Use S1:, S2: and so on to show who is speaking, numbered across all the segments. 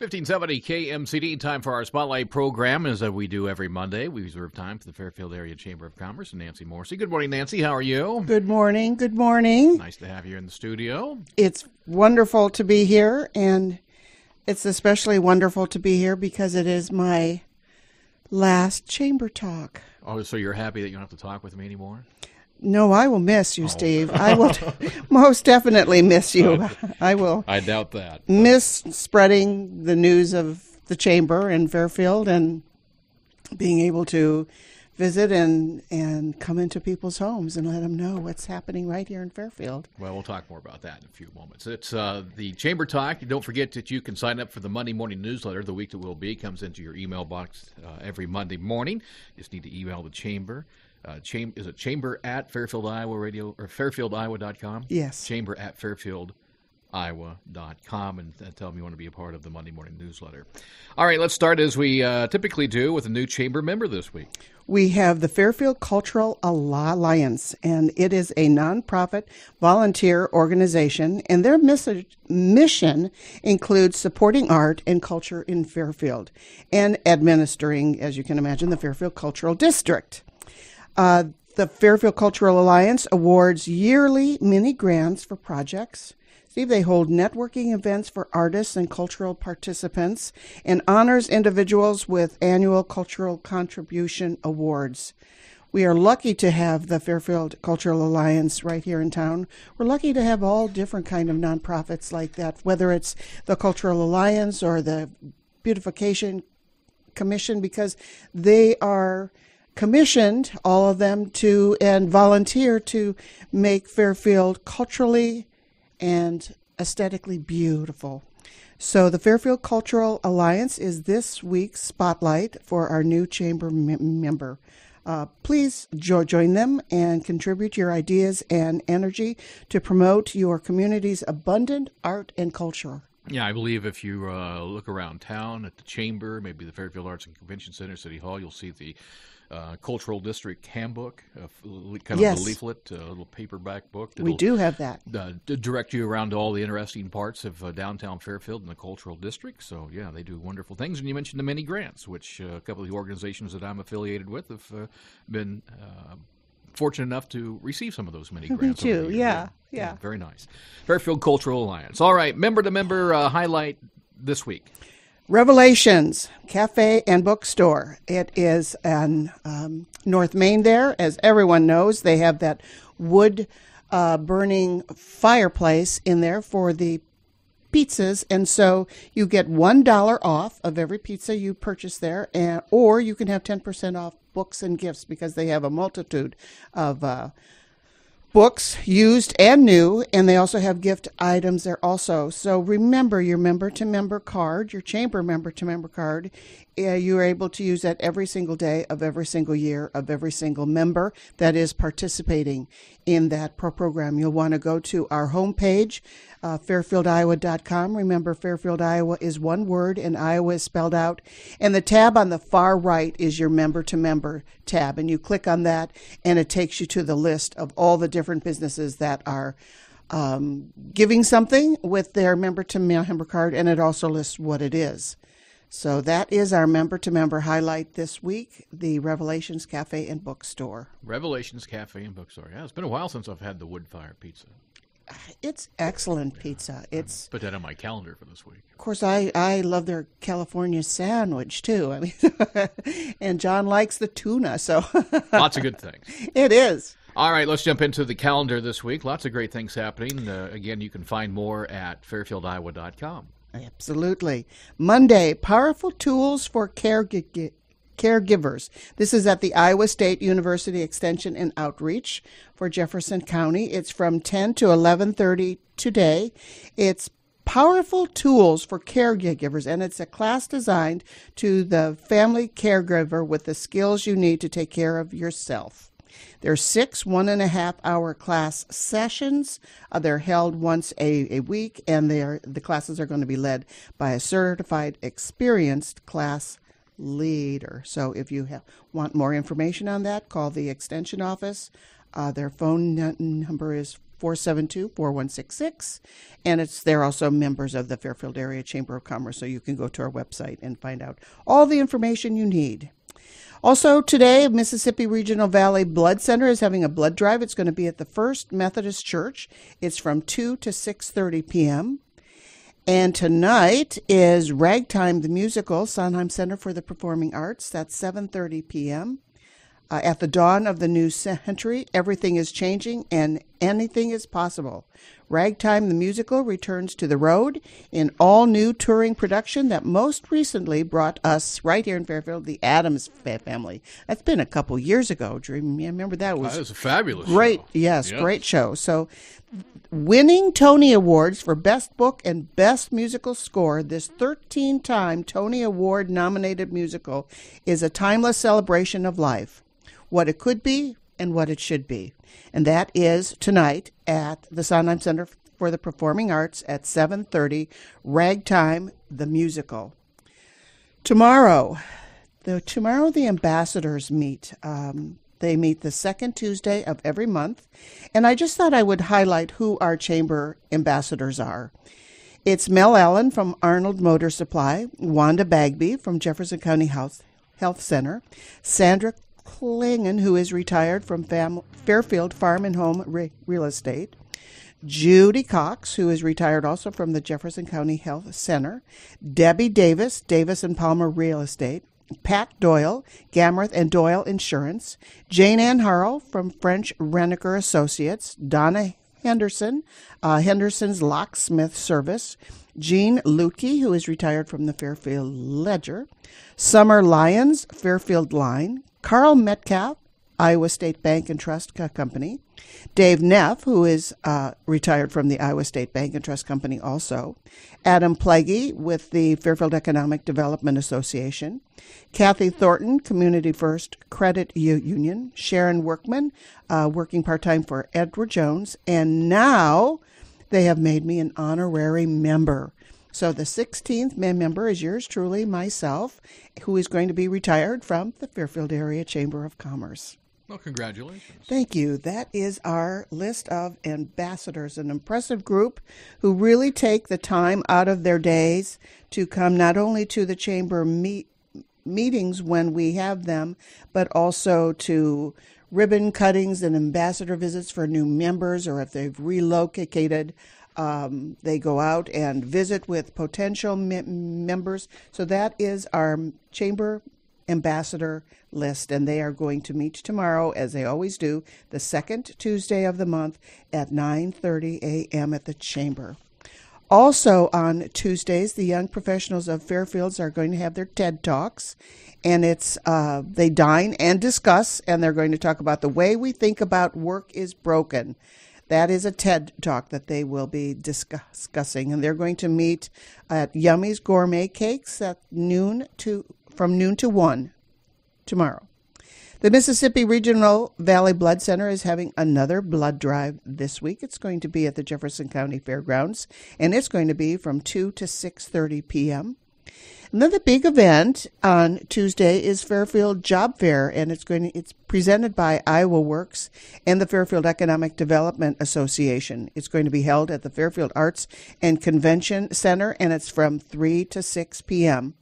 S1: 1570 KMCD, time for our Spotlight program. As we do every Monday, we reserve time for the Fairfield Area Chamber of Commerce and Nancy Morrissey. Good morning, Nancy. How are you?
S2: Good morning. Good morning.
S1: Nice to have you in the studio.
S2: It's wonderful to be here, and it's especially wonderful to be here because it is my last chamber talk.
S1: Oh, so you're happy that you don't have to talk with me anymore?
S2: No, I will miss you, Steve. I will most definitely miss you. I will.
S1: I doubt that.
S2: Miss spreading the news of the chamber in Fairfield and being able to visit and come into people's homes and let them know what's happening right here in Fairfield.
S1: Well, we'll talk more about that in a few moments. It's the Chamber Talk. Don't forget that you can sign up for the Monday morning newsletter. The week that will be comes into your email box every Monday morning. You just need to email the chamber. Is it chamber at Fairfield Iowa Radio or fairfieldiowa.com?
S2: Yes.
S1: Chamber at fairfieldiowa.com, and tell them you want to be a part of the Monday morning newsletter. All right, let's start as we typically do with a new chamber member this week.
S2: We have the Fairfield Cultural Alliance, and it is a nonprofit volunteer organization, and their mission includes supporting art and culture in Fairfield and administering, as you can imagine, the Fairfield Cultural District. The Fairfield Cultural Alliance awards yearly mini grants for projects. Steve, they hold networking events for artists and cultural participants and honors individuals with annual cultural contribution awards. We are lucky to have the Fairfield Cultural Alliance right here in town. We're lucky to have all different kind of nonprofits like that, whether it's the Cultural Alliance or the Beautification Commission, because they are commissioned, all of them, to and volunteer to make Fairfield culturally and aesthetically beautiful. So the Fairfield Cultural Alliance is this week's spotlight for our new chamber member. Please join them and contribute your ideas and energy to promote your community's abundant art and culture.
S1: Yeah, I believe if you look around town at the chamber, maybe the Fairfield Arts and Convention Center, City Hall, you'll see the Cultural District Handbook, kind
S2: Yes.
S1: of a leaflet, a little paperback book.
S2: We do have that.
S1: Direct you around to all the interesting parts of downtown Fairfield and the Cultural District. So, yeah, they do wonderful things. And you mentioned the mini grants, which a couple of the organizations that I'm affiliated with have been fortunate enough to receive some of those mini grants.
S2: Me too, yeah.
S1: Very nice. Fairfield Cultural Alliance. All right, member-to-member highlight this week.
S2: Revelations Cafe and Bookstore. It is on North Main there. As everyone knows, they have that wood burning fireplace in there for the pizzas, and so you get $1 off of every pizza you purchase there, or you can have 10% off books and gifts because they have a multitude of books, used and new, and they also have gift items there also. So remember your member-to-member card, your chamber member-to-member card. You are able to use that every single day of every single year of every single member that is participating in that program. You'll want to go to our homepage, fairfieldiowa.com. Remember, Fairfield, Iowa is one word, and Iowa is spelled out. And the tab on the far right is your member-to-member tab, and you click on that, and it takes you to the list of all the different businesses that are giving something with their member-to-member card, and it also lists what it is. So that is our member-to-member highlight this week, the Revelations Cafe and Bookstore.
S1: Revelations Cafe and Bookstore. Yeah, it's been a while since I've had the wood fire pizza.
S2: It's excellent pizza. It's
S1: put that on my calendar for this week.
S2: Of course, I love their California sandwich too. I mean, and John likes the tuna, so
S1: lots of good things.
S2: It is.
S1: All right, let's jump into the calendar this week. Lots of great things happening. Again, you can find more at fairfieldiowa.com.
S2: Absolutely. Monday, powerful tools for caregivers. This is at the Iowa State University Extension and Outreach for Jefferson County. It's from 10 to 11:30 today. It's powerful tools for caregivers, and it's a class designed to the family caregiver with the skills you need to take care of yourself. There's 6 1.5-hour class sessions. They're held once a week, and the classes are going to be led by a certified, experienced class leader. So if you want more information on that, call the extension office. Their phone number is 472-4166. And they're also members of the Fairfield Area Chamber of Commerce, so you can go to our website and find out all the information you need. Also today, Mississippi Regional Valley Blood Center is having a blood drive. It's going to be at the First Methodist Church. It's from 2 to 6:30 p.m. And tonight is Ragtime the Musical, Sondheim Center for the Performing Arts. That's 7:30 p.m. At the dawn of the new century, everything is changing and anything is possible. Ragtime the Musical returns to the road in all-new touring production that most recently brought us right here in Fairfield, the Addams Family. That's been a couple years ago. Do you remember that?
S1: That was a fabulous
S2: great
S1: show.
S2: Yes, great show. So winning Tony Awards for Best Book and Best Musical Score, this 13-time Tony Award-nominated musical is a timeless celebration of life, what it could be and what it should be. And that is tonight at the Sondheim Center for the Performing Arts at 7:30, Ragtime the Musical. Tomorrow the ambassadors meet. They meet the second Tuesday of every month, and I just thought I would highlight who our chamber ambassadors are. It's Mel Allen from Arnold Motor Supply, Wanda Bagby from Jefferson County Health Center, Sandra Klingon, who is retired from Fairfield Farm and Home Real Estate, Judy Cox, who is retired also from the Jefferson County Health Center, Debbie Davis, Davis and Palmer Real Estate, Pat Doyle, Gamreth and Doyle Insurance, Jane Ann Harrell from French Renneker Associates, Donna Henderson, Henderson's Locksmith Service, Jean Lutke, who is retired from the Fairfield Ledger, Summer Lyons, Fairfield Line, Carl Metcalf, Iowa State Bank and Trust Company, Dave Neff, who is retired from the Iowa State Bank and Trust Company also, Adam Plaguey with the Fairfield Economic Development Association, Kathy Thornton, Community First Credit Union, Sharon Workman, working part-time for Edward Jones, and now they have made me an honorary member. So the 16th member is yours truly, myself, who is going to be retired from the Fairfield Area Chamber of Commerce.
S1: Well, congratulations.
S2: Thank you. That is our list of ambassadors, an impressive group who really take the time out of their days to come not only to the chamber meetings when we have them, but also to ribbon cuttings and ambassador visits for new members, or if they've relocated, they go out and visit with potential members. So that is our chamber ambassador list, and they are going to meet tomorrow, as they always do, the second Tuesday of the month at 9:30 a.m. at the chamber. Also on Tuesdays, the young professionals of Fairfields are going to have their TED Talks, and it's they dine and discuss, and they're going to talk about the way we think about work is broken. That is a TED Talk that they will be discussing, and they're going to meet at Yummy's Gourmet Cakes at from noon to 1 tomorrow. The Mississippi Regional Valley Blood Center is having another blood drive this week. It's going to be at the Jefferson County Fairgrounds, and it's going to be from 2 to 6:30 p.m. And then the big event on Tuesday is Fairfield Job Fair, and it's presented by Iowa Works and the Fairfield Economic Development Association. It's going to be held at the Fairfield Arts and Convention Center, and it's from 3 to 6 p.m.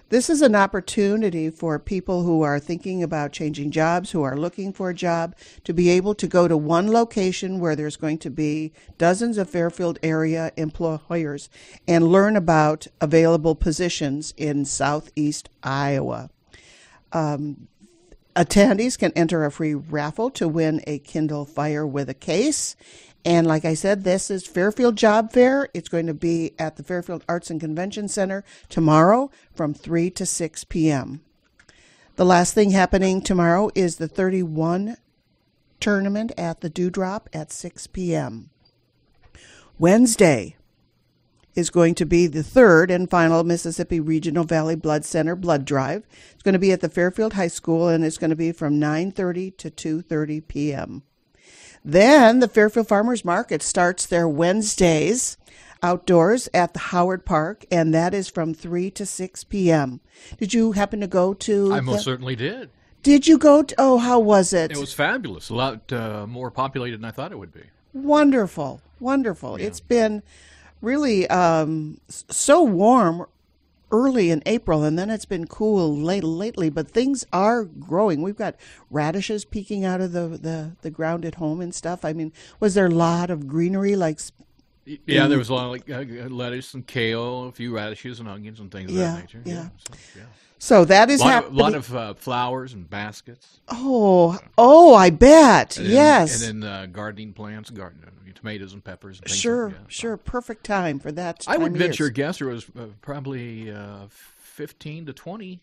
S2: This is an opportunity for people who are thinking about changing jobs, who are looking for a job, to be able to go to one location where there's going to be dozens of Fairfield area employers and learn about available positions in southeast Iowa. Attendees can enter a free raffle to win a Kindle Fire with a case. And like I said, this is Fairfield Job Fair. It's going to be at the Fairfield Arts and Convention Center tomorrow from 3 to 6 p.m. The last thing happening tomorrow is the 31 tournament at the Dewdrop at 6 p.m. Wednesday is going to be the third and final Mississippi Regional Valley Blood Center blood drive. It's going to be at the Fairfield High School, and it's going to be from 9:30 to 2:30 p.m. Then the Fairfield Farmers Market starts their Wednesdays outdoors at the Howard Park, and that is from 3 to 6 p.m. Did you happen to go to?
S1: I most certainly did.
S2: Did you go to? Oh, how was it?
S1: It was fabulous. A lot more populated than I thought it would be.
S2: Wonderful, wonderful.
S1: Yeah.
S2: It's been really so warm early in April, and then it's been cool lately, but things are growing. We've got radishes peeking out of the ground at home and stuff. I mean, was there a lot of greenery like
S1: Yeah, there was a lot of lettuce and kale, a few radishes and onions and things of that nature.
S2: Yeah.
S1: So,
S2: So that is
S1: a
S2: happening.
S1: lot of flowers and baskets.
S2: Oh, I bet.
S1: And
S2: yes.
S1: And then gardening plants, tomatoes and peppers. And things
S2: Sure. Perfect time for that.
S1: I would
S2: time of
S1: venture
S2: years.
S1: a guess there was probably 15 to 20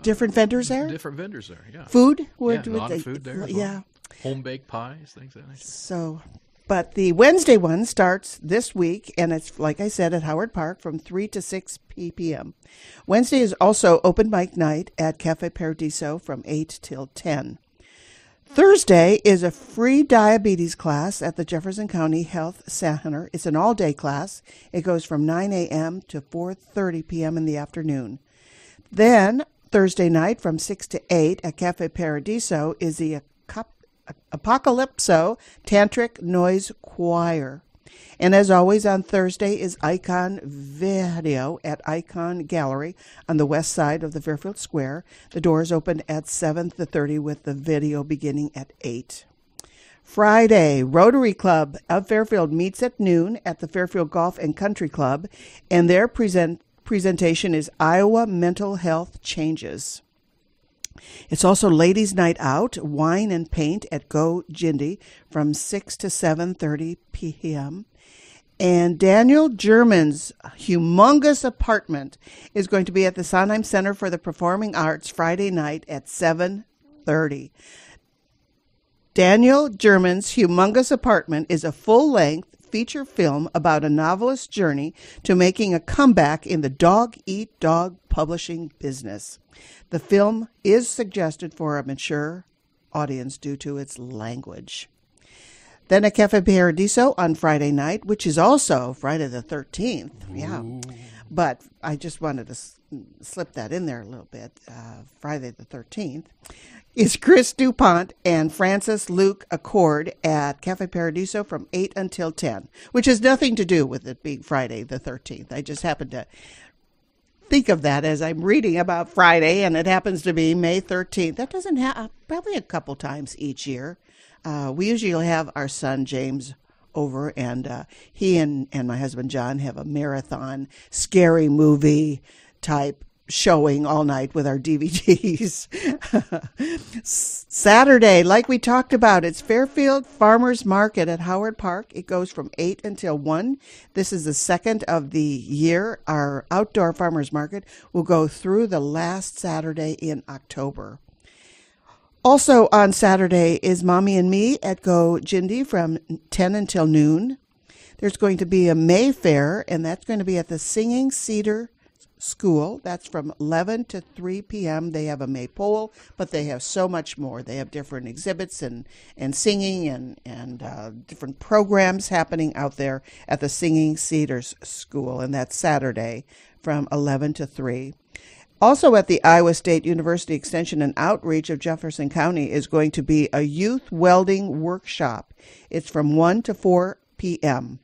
S2: different vendors there.
S1: different vendors there. Yeah.
S2: Food.
S1: A lot of food there. As well. Home baked pies, things of that nature.
S2: So, but the Wednesday one starts this week, and it's, like I said, at Howard Park from 3 to 6 p.m. Wednesday is also open mic night at Cafe Paradiso from 8 till 10. Thursday is a free diabetes class at the Jefferson County Health Center. It's an all-day class. It goes from 9 a.m. to 4:30 p.m. in the afternoon. Then, Thursday night from 6 to 8 at Cafe Paradiso is the Apocalypso Tantric Noise Choir. And as always, on Thursday is Icon Video at Icon Gallery on the west side of the Fairfield Square. The doors open at 7:30 with the video beginning at 8. Friday, Rotary Club of Fairfield meets at noon at the Fairfield Golf and Country Club, and their presentation is Iowa Mental Health Changes. It's also Ladies' Night Out, Wine and Paint at Go Jindy from 6 to 7:30 p.m. And Daniel German's humongous apartment is going to be at the Sondheim Center for the Performing Arts Friday night at 7:30. Daniel German's humongous apartment is a full-length feature film about a novelist's journey to making a comeback in the dog-eat-dog publishing business. The film is suggested for a mature audience due to its language. Then at Cafe Paradiso on Friday night, which is also Friday the 13th. Yeah. But I just wanted to slip that in there a little bit. Friday the 13th is Chris DuPont and Francis Luke Accord at Cafe Paradiso from 8 until 10, which has nothing to do with it being Friday the 13th. I just happened to think of that as I'm reading about Friday, and it happens to be May 13th. That doesn't happen probably a couple times each year. We usually have our son James over, and he and my husband John have a marathon scary movie type showing all night with our DVDs. Saturday, like we talked about, it's Fairfield Farmers Market at Howard Park. It goes from 8 until 1. This is the second of the year. Our outdoor farmers market will go through the last Saturday in October. Also on Saturday is Mommy and Me at Go Jindy from 10 until noon. There's going to be a May Fair, and that's going to be at the Singing Cedar School. That's from 11 to 3 p.m. They have a maypole, but they have so much more. They have different exhibits and singing and different programs happening out there at the Singing Cedars School, and that's Saturday from 11 to 3. Also at the Iowa State University Extension and Outreach of Jefferson County is going to be a youth welding workshop. It's from 1 to 4 p.m.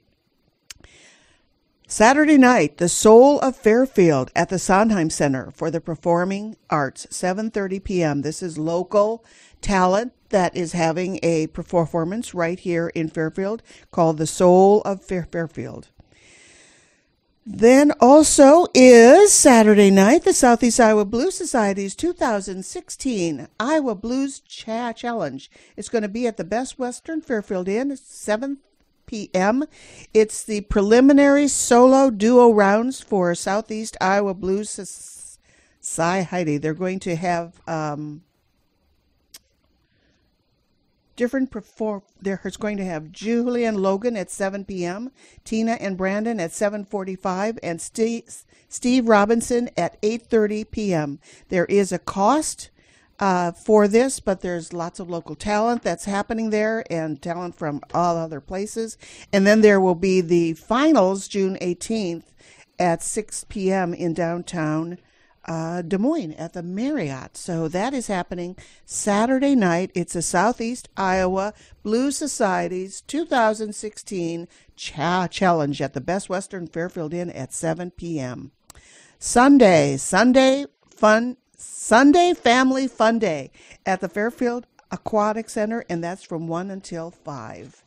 S2: Saturday night, the Soul of Fairfield at the Sondheim Center for the Performing Arts, 7:30 p.m. This is local talent that is having a performance right here in Fairfield called the Soul of Fairfield. Then also is Saturday night, the Southeast Iowa Blues Society's 2016 Iowa Blues Challenge. It's going to be at the Best Western Fairfield Inn. It's 7 p.m. It's the preliminary solo duo rounds for Southeast Iowa Blues Society. They're going to have There's going to have Julie and Logan at 7 p.m., Tina and Brandon at 7:45, and Steve Robinson at 8:30 p.m. There is a cost for this, but there's lots of local talent that's happening there and talent from all other places. And then there will be the finals June 18th at 6 p.m. in downtown Des Moines at the Marriott. So that is happening Saturday night. It's a Southeast Iowa Blues Society's 2016 Challenge at the Best Western Fairfield Inn at 7 p.m. Sunday Family Fun Day at the Fairfield Aquatic Center, and that's from 1 until 5.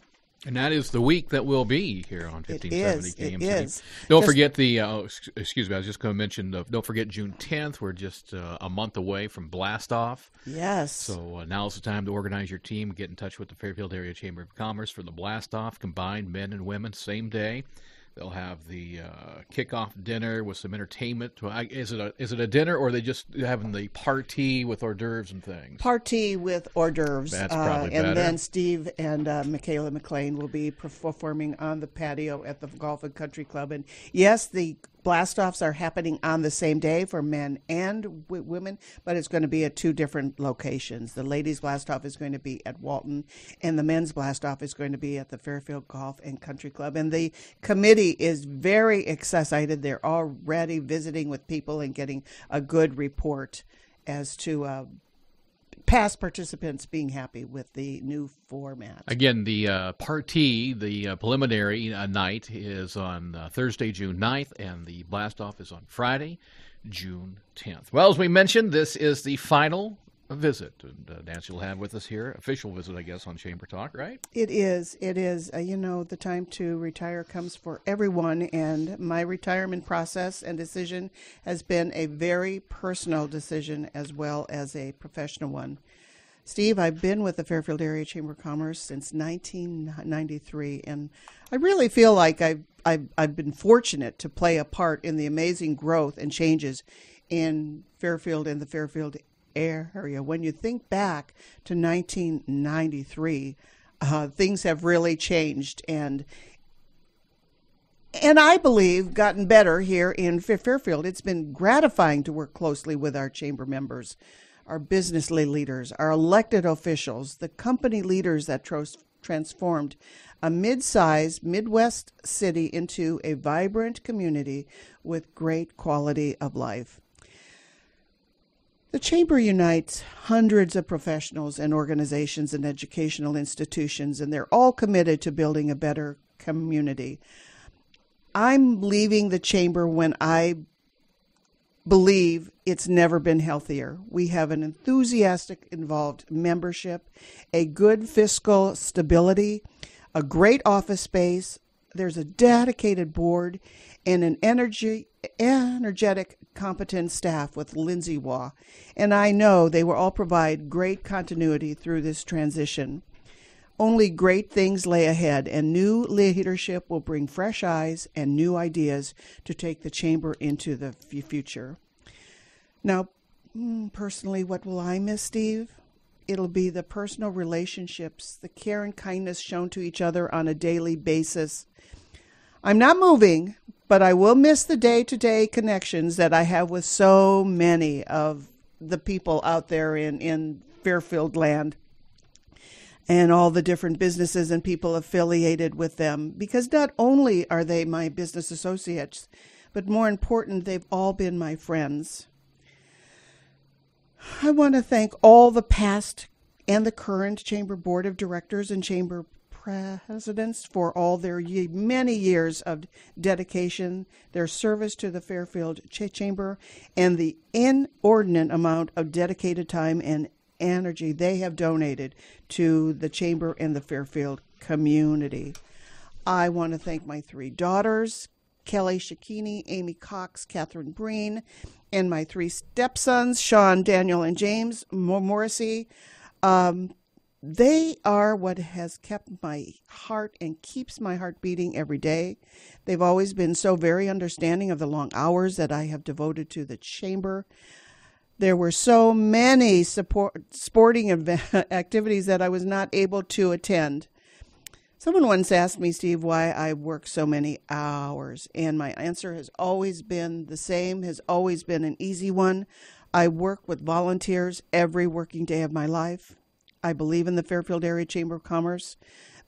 S1: And that is the week that will be here on 1570 KMCD.
S2: It is.
S1: Don't forget excuse me, I was just going to mention, don't forget June 10th. We're just a month away from Blast Off.
S2: Yes.
S1: So now's the time to organize your team, get in touch with the Fairfield Area Chamber of Commerce for the Blast Off, combined men and women, same day. They'll have the kickoff dinner with some entertainment. Is it a dinner, or are they just having the party with hors d'oeuvres and things?
S2: Party with hors d'oeuvres.
S1: That's probably better.
S2: And then Steve and Michaela McLean will be performing on the patio at the Golf and Country Club. And yes, the blast-offs are happening on the same day for men and women, but it's going to be at two different locations. The ladies' blast-off is going to be at Walton, and the men's blast-off is going to be at the Fairfield Golf and Country Club. And the committee is very excited. They're already visiting with people and getting a good report as to past participants being happy with the new format.
S1: Again, the party, the preliminary night is on Thursday, June 9th, and the blast-off is on Friday, June 10th. Well, as we mentioned, this is the final visit. And Nancy will have with us here, official visit, I guess, on Chamber Talk, right?
S2: It is. It is. The time to retire comes for everyone, and my retirement process and decision has been a very personal decision as well as a professional one. Steve, I've been with the Fairfield Area Chamber of Commerce since 1993, and I really feel like I've been fortunate to play a part in the amazing growth and changes in Fairfield and the Fairfield area. When you think back to 1993, things have really changed and I believe gotten better here in Fairfield. It's been gratifying to work closely with our chamber members, our business leaders, our elected officials, the company leaders that transformed a mid-sized Midwest city into a vibrant community with great quality of life. The Chamber unites hundreds of professionals and organizations and educational institutions, and they're all committed to building a better community. I'm leaving the Chamber when I believe it's never been healthier. We have an enthusiastic, involved membership, a good fiscal stability, a great office space. There's a dedicated board and an energetic, competent staff with Lindsay Waugh. And I know they will all provide great continuity through this transition. Only great things lay ahead, and new leadership will bring fresh eyes and new ideas to take the Chamber into the future. Now, personally, what will I miss, Steve? It'll be the personal relationships, the care and kindness shown to each other on a daily basis. I'm not moving, but I will miss the day-to-day connections that I have with so many of the people out there in Fairfield land and all the different businesses and people affiliated with them, because not only are they my business associates, but more important, they've all been my friends. I want to thank all the past and the current Chamber Board of Directors and Chamber Presidents for all their many years of dedication, their service to the Fairfield Chamber, and the inordinate amount of dedicated time and energy they have donated to the Chamber and the Fairfield community. I want to thank my three daughters, Kelly Shakini, Amy Cox, Catherine Breen, and my three stepsons, Sean, Daniel, and James Morrissey. They are what has kept my heart and keeps my heart beating every day. They've always been so very understanding of the long hours that I have devoted to the Chamber. There were so many sporting activities that I was not able to attend. Someone once asked me, Steve, why I work so many hours, and my answer has always been the same, has always been an easy one. I work with volunteers every working day of my life. I believe in the Fairfield Area Chamber of Commerce.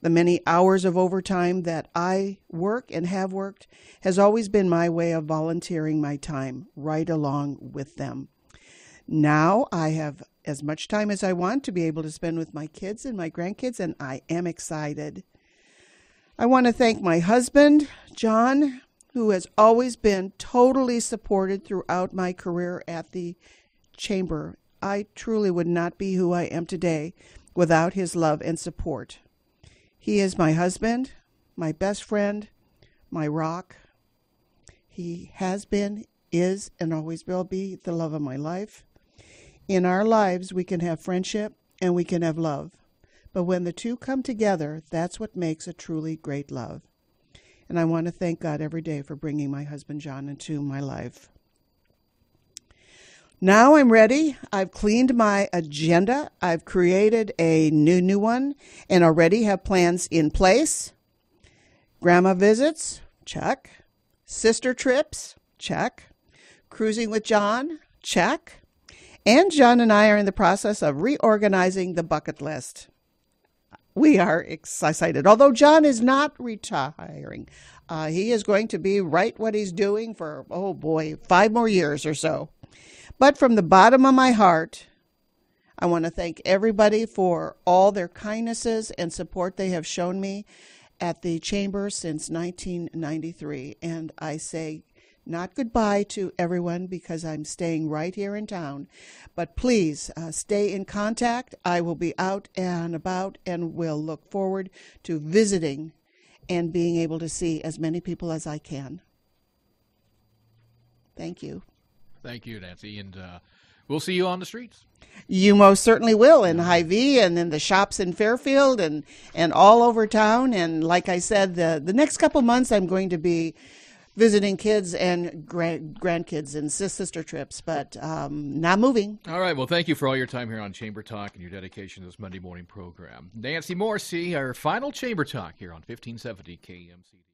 S2: The many hours of overtime that I work and have worked has always been my way of volunteering my time right along with them. Now I have as much time as I want to be able to spend with my kids and my grandkids, and I am excited. I want to thank my husband, John, who has always been totally supported throughout my career at the Chamber. I truly would not be who I am today without his love and support. He is my husband, my best friend, my rock. He has been, is, and always will be the love of my life. In our lives, we can have friendship and we can have love. But when the two come together, that's what makes a truly great love. And I want to thank God every day for bringing my husband John into my life. Now I'm ready. I've cleaned my agenda. I've created a new one and already have plans in place. Grandma visits, check. Sister trips, check. Cruising with John, check. And John and I are in the process of reorganizing the bucket list. We are excited. Although John is not retiring, he is going to be right what he's doing for, 5 more years or so. But from the bottom of my heart, I want to thank everybody for all their kindnesses and support they have shown me at the Chamber since 1993. And I say not goodbye to everyone because I'm staying right here in town. But please stay in contact. I will be out and about and will look forward to visiting and being able to see as many people as I can. Thank you.
S1: Thank you, Nancy. And we'll see you on the streets.
S2: You most certainly will in Hy-Vee and in the shops in Fairfield and all over town. And like I said, the next couple months I'm going to be visiting kids and grandkids and sister trips, but not moving.
S1: All right. Well, thank you for all your time here on Chamber Talk and your dedication to this Monday morning program. Nancy Morrissey, our final Chamber Talk here on 1570 KMCD.